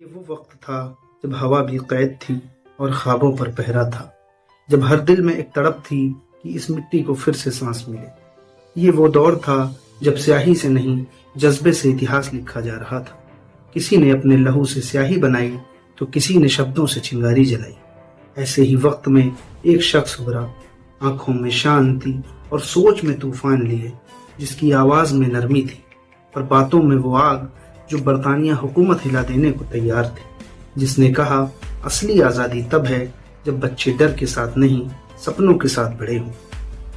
ये वो वक्त था जब हवा भी कैद थी और ख्वाबों पर पहरा था, जब हर दिल में एक तड़प थी कि इस मिट्टी को फिर से सांस मिले। ये वो दौर था जब स्याही से नहीं जज्बे से इतिहास लिखा जा रहा था। किसी ने अपने लहू से स्याही बनाई तो किसी ने शब्दों से चिंगारी जलाई। ऐसे ही वक्त में एक शख्स उभरा, आंखों में शांति और सोच में तूफान लिए, जिसकी आवाज में नरमी थी और बातों में वो आग जो बरतानिया हुकूमत हिला देने को तैयार थे। जिसने कहा, असली आजादी तब है जब बच्चे डर के साथ नहीं सपनों के साथ बड़े हों।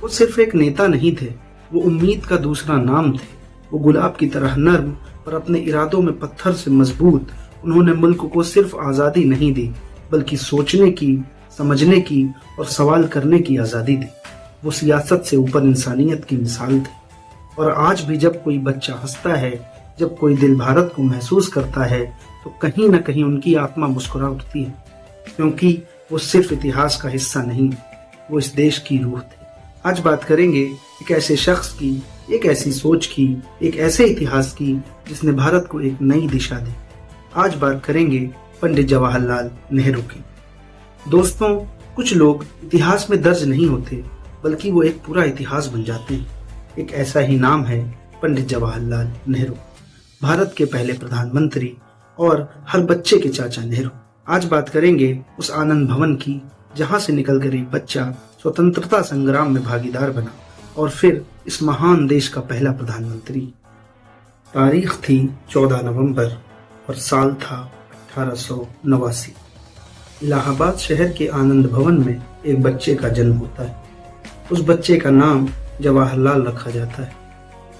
वो सिर्फ एक नेता नहीं थे, वो उम्मीद का दूसरा नाम थे। वो गुलाब की तरह नर्म और अपने इरादों में पत्थर से मजबूत। उन्होंने मुल्क को सिर्फ आजादी नहीं दी, बल्कि सोचने की, समझने की और सवाल करने की आजादी दी। वो सियासत से ऊपर इंसानियत की मिसाल थे। और आज भी जब कोई बच्चा हंसता है, जब कोई दिल भारत को महसूस करता है, तो कहीं न कहीं उनकी आत्मा मुस्कुरा उठती है, क्योंकि वो सिर्फ इतिहास का हिस्सा नहीं, वो इस देश की रूह थे। आज बात करेंगे एक ऐसे शख्स की, एक ऐसी सोच की, एक ऐसे इतिहास की जिसने भारत को एक नई दिशा दी। आज बात करेंगे पंडित जवाहरलाल नेहरू की। दोस्तों, कुछ लोग इतिहास में दर्ज नहीं होते, बल्कि वो एक पूरा इतिहास बन जाते हैं। एक ऐसा ही नाम है पंडित जवाहरलाल नेहरू, भारत के पहले प्रधानमंत्री और हर बच्चे के चाचा नेहरू। आज बात करेंगे उस आनंद भवन की जहां से निकलकर एक बच्चा स्वतंत्रता संग्राम में भागीदार बना और फिर इस महान देश का पहला प्रधानमंत्री। तारीख थी 14 नवंबर और साल था 1889। इलाहाबाद शहर के आनंद भवन में एक बच्चे का जन्म होता है। उस बच्चे का नाम जवाहरलाल रखा जाता है।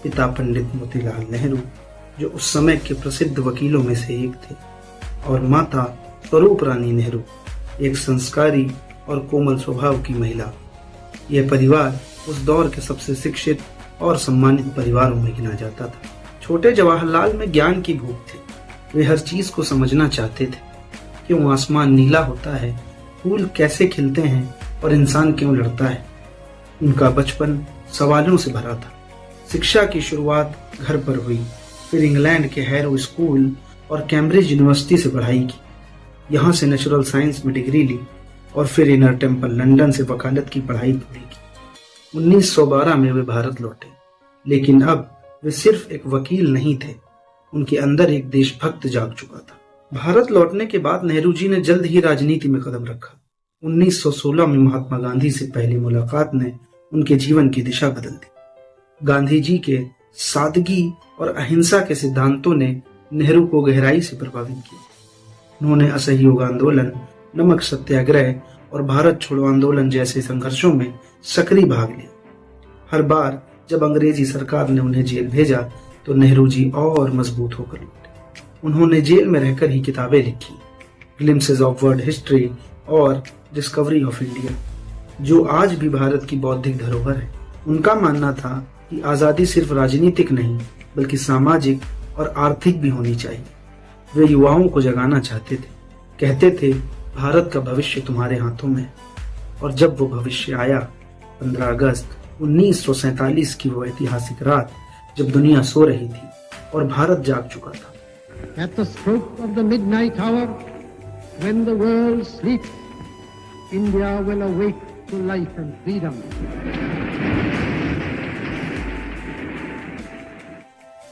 पिता पंडित मोतीलाल नेहरू, जो उस समय के प्रसिद्ध वकीलों में से एक थे, और माता स्वरूप रानी नेहरू, एक संस्कारी और कोमल स्वभाव की महिला। यह परिवार उस दौर के सबसे शिक्षित और सम्मानित परिवारों में गिना जाता था। छोटे जवाहरलाल में ज्ञान की भूख थी। वे हर चीज को समझना चाहते थे। क्यों आसमान नीला होता है, फूल कैसे खिलते हैं और इंसान क्यों लड़ता है। उनका बचपन सवालों से भरा था। शिक्षा की शुरुआत घर पर हुई, फिर इंग्लैंड के हैरो स्कूल और कैम्ब्रिज यूनिवर्सिटी से पढ़ाई की। यहाँ से नेचुरल साइंस में डिग्री ली और फिर इनर टेम्पल लंदन से वकालत की पढ़ाई पूरी की। 1912 में वे भारत लौटे, लेकिन अब वे सिर्फ एक वकील नहीं थे, उनके अंदर एक देशभक्त जाग चुका था। भारत लौटने के बाद नेहरू जी ने जल्द ही राजनीति में कदम रखा। 1916 में महात्मा गांधी से पहली मुलाकात ने उनके जीवन की दिशा बदल दी। गांधी जी के सादगी और अहिंसा के सिद्धांतों ने नेहरू को गहराई से प्रभावित किया। उन्होंने असहयोग आंदोलन, नमक सत्याग्रह और भारत छोड़ो आंदोलन जैसे संघर्षों में सक्रिय भाग लिया। हर बार जब अंग्रेजी सरकार ने उन्हें जेल भेजा तो नेहरू जी और मजबूत होकर लौटे। उन्होंने जेल में रहकर ही किताबें लिखी, ग्लिम्पसेस ऑफ वर्ल्ड हिस्ट्री और डिस्कवरी ऑफ इंडिया, जो आज भी भारत की बौद्धिक धरोहर है। उनका मानना था कि आजादी सिर्फ राजनीतिक नहीं, बल्कि सामाजिक और आर्थिक भी होनी चाहिए। वे युवाओं को जगाना चाहते थे। कहते थे, भारत का भविष्य तुम्हारे हाथों में है। और जब वो भविष्य आया, 15 अगस्त 1947 की वो ऐतिहासिक रात, जब दुनिया सो रही थी और भारत जाग चुका था। At the stroke of the midnight hour, when the world sleeps, India will awake to life and freedom.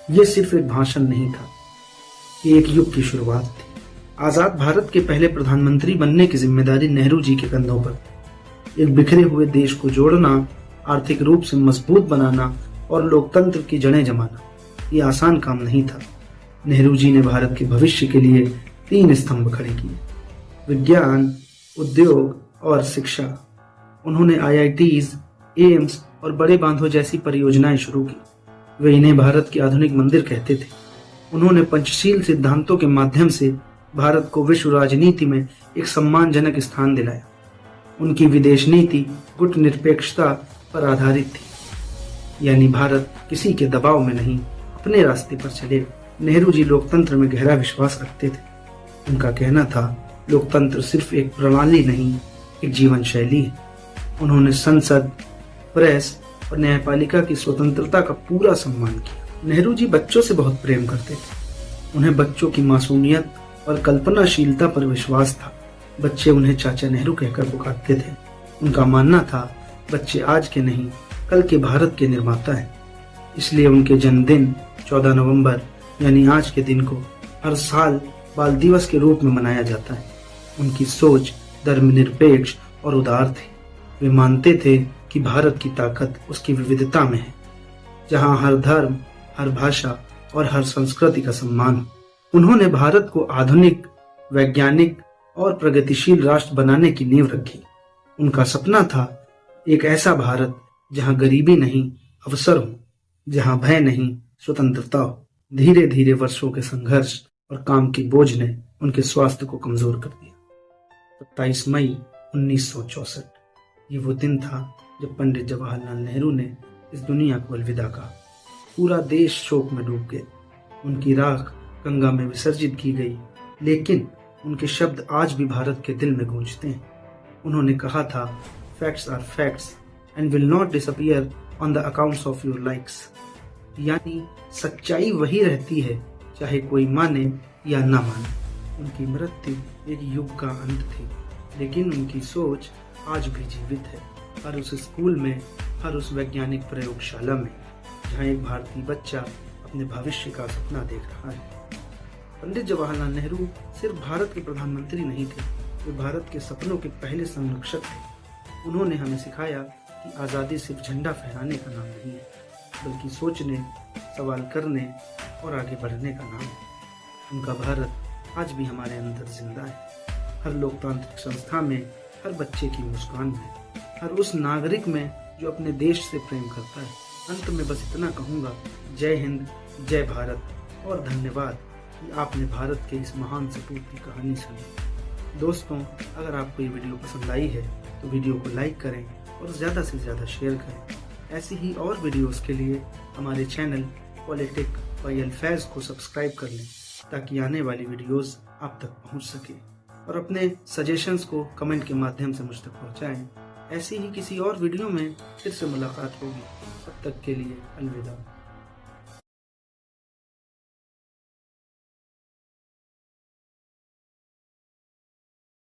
ये सिर्फ एक भाषण नहीं था, ये एक युग की शुरुआत थी। आजाद भारत के पहले प्रधानमंत्री बनने की जिम्मेदारी नेहरू जी के कंधों पर। एक बिखरे हुए देश को जोड़ना, आर्थिक रूप से मजबूत बनाना और लोकतंत्र की जड़ें जमाना, ये आसान काम नहीं था। नेहरू जी ने भारत के भविष्य के लिए 3 स्तंभ खड़े किए: विज्ञान, उद्योग और शिक्षा। उन्होंने IITs, एम्स और बड़े बांधों जैसी परियोजनाएं शुरू की। वे इन्हें भारत के आधुनिक मंदिर कहते थे। उन्होंने पंचशील सिद्धांतों के माध्यम से भारत को विश्व राजनीति में एक सम्मानजनक स्थान दिलाया। उनकी विदेश नीति गुटनिरपेक्षता पर आधारित थी, यानी भारत किसी के दबाव में नहीं, अपने रास्ते पर चलेगा। नेहरू जी लोकतंत्र में गहरा विश्वास रखते थे। उनका कहना था, लोकतंत्र सिर्फ एक प्रणाली नहीं, एक जीवन शैली है। उन्होंने संसद, प्रेस और न्यायपालिका की स्वतंत्रता का पूरा सम्मान किया। नेहरू जी बच्चों से बहुत प्रेम करते थे। उन्हें बच्चों की मासूमियत और कल्पनाशीलता पर विश्वास था। बच्चे उन्हें चाचा नेहरू कहकर पुकारते थे। उनका मानना था बच्चे आज के नहीं कल के भारत के निर्माता हैं। इसलिए उनके जन्मदिन 14 नवंबर यानी आज के दिन को हर साल बाल दिवस के रूप में मनाया जाता है। उनकी सोच धर्मनिरपेक्ष और उदार थी। वे मानते थे कि भारत की ताकत उसकी विविधता में है, जहां हर धर्म, हर भाषा और हर संस्कृति का सम्मान हो। उन्होंने भारत को आधुनिक, वैज्ञानिक और प्रगतिशील राष्ट्र बनाने की नींव रखी। उनका सपना था एक ऐसा भारत जहां गरीबी नहीं अवसर हो, जहां भय नहीं स्वतंत्रता हो। धीरे धीरे वर्षों के संघर्ष और काम की बोझ ने उनके स्वास्थ्य को कमजोर कर दिया। 27 मई 1964 ये वो दिन था जब पंडित जवाहरलाल नेहरू ने इस दुनिया को अलविदा कहा। पूरा देश शोक में डूब गया। उनकी राख गंगा में विसर्जित की गई, लेकिन उनके शब्द आज भी भारत के दिल में गूंजते हैं। उन्होंने कहा था, facts are facts and will not disappear on the accounts of your likes. यानी सच्चाई वही रहती है चाहे कोई माने या ना माने। उनकी मृत्यु एक युग का अंत थी, लेकिन उनकी सोच आज भी जीवित है। हर उस स्कूल में, हर उस वैज्ञानिक प्रयोगशाला में जहां एक भारतीय बच्चा अपने भविष्य का सपना देख रहा है। पंडित जवाहरलाल नेहरू सिर्फ भारत के प्रधानमंत्री नहीं थे, वे भारत के सपनों के पहले संरक्षक थे। उन्होंने हमें सिखाया कि आज़ादी सिर्फ झंडा फहराने का नाम नहीं है, बल्कि सोचने, सवाल करने और आगे बढ़ने का नाम है। उनका भारत आज भी हमारे अंदर जिंदा है। हर लोकतांत्रिक संस्था में, हर बच्चे की मुस्कान में, हर उस नागरिक में जो अपने देश से प्रेम करता है। अंत में बस इतना कहूँगा, जय हिंद, जय भारत और धन्यवाद कि आपने भारत के इस महान सपूत की कहानी सुनी। दोस्तों, अगर आपको ये वीडियो पसंद आई है तो वीडियो को लाइक करें और ज़्यादा से ज़्यादा शेयर करें। ऐसी ही और वीडियोस के लिए हमारे चैनल पॉलिटिक बाय अल्फैज़ को सब्सक्राइब कर लें, ताकि आने वाली वीडियोस आप तक पहुंच सके, और अपने सजेशंस को कमेंट के माध्यम से मुझ तक पहुंचाएं। ऐसी ही किसी और वीडियो में फिर से मुलाकात होगी। तब तक के लिए अलविदा।